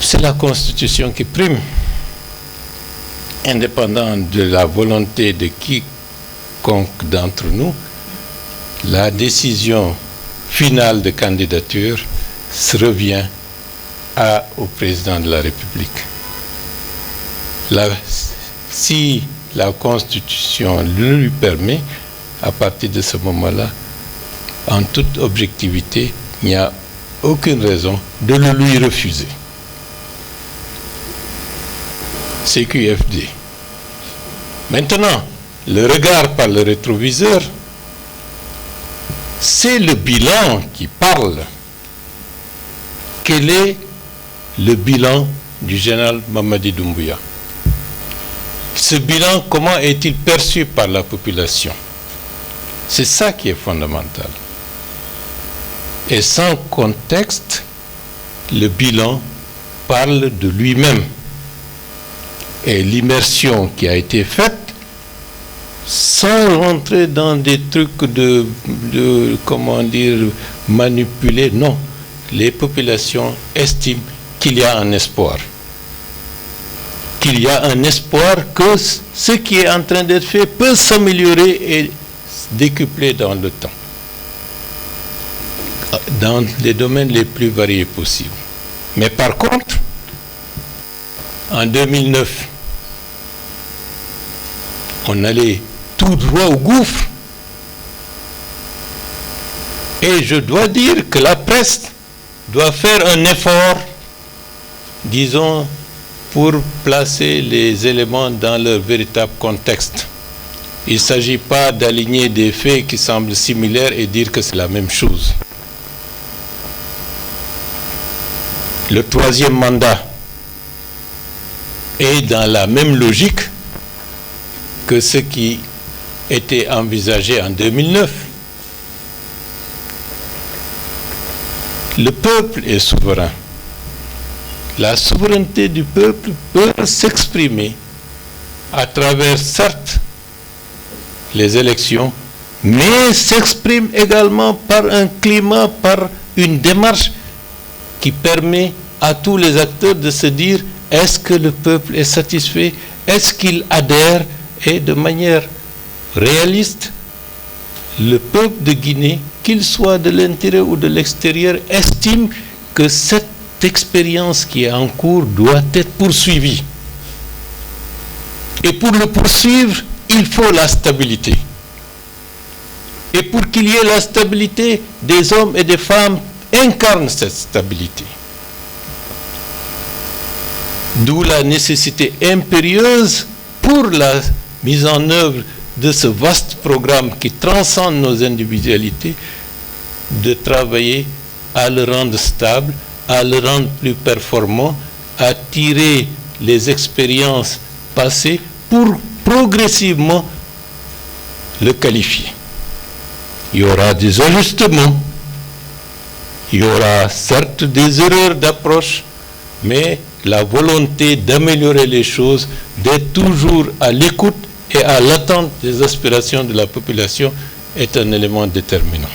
c'est la Constitution qui prime, indépendant de la volonté de quiconque d'entre nous. La décision finale de candidature se revient au président de la République. Si la Constitution le lui permet, à partir de ce moment-là, en toute objectivité, il n'y a aucune raison de le lui refuser. CQFD. Maintenant, le regard par le rétroviseur, c'est le bilan qui parle. Quel est le bilan du général Mamadi Doumbouya? Ce bilan, comment est-il perçu par la population? C'est ça qui est fondamental. Et sans contexte, le bilan parle de lui-même. Et l'immersion qui a été faite, sans rentrer dans des trucs comment dire, manipulés, non. Les populations estiment qu'il y a un espoir. Qu'il y a un espoir que ce qui est en train d'être fait peut s'améliorer et décupler dans le temps, dans les domaines les plus variés possibles. Mais par contre, en 2009, on allait tout droit au gouffre. Et je dois dire que la presse doit faire un effort, disons, pour placer les éléments dans leur véritable contexte. Il ne s'agit pas d'aligner des faits qui semblent similaires et dire que c'est la même chose. Le troisième mandat est dans la même logique que ce qui était envisagé en 2009. Le peuple est souverain. La souveraineté du peuple peut s'exprimer à travers, certes, les élections, mais s'exprime également par un climat, par une démarche qui permet à tous les acteurs de se dire: est-ce que le peuple est satisfait? Est-ce qu'il adhère? Et de manière réaliste, le peuple de Guinée, qu'il soit de l'intérieur ou de l'extérieur, estime que cette expérience qui est en cours doit être poursuivie. Et pour le poursuivre, il faut la stabilité. Et pour qu'il y ait la stabilité, des hommes et des femmes incarnent cette stabilité. D'où la nécessité impérieuse pour la mise en œuvre de ce vaste programme qui transcende nos individualités, de travailler à le rendre stable, à le rendre plus performant, à tirer les expériences passées pour progressivement le qualifier. Il y aura des ajustements, il y aura certes des erreurs d'approche, mais la volonté d'améliorer les choses, d'être toujours à l'écoute et à l'attente des aspirations de la population est un élément déterminant.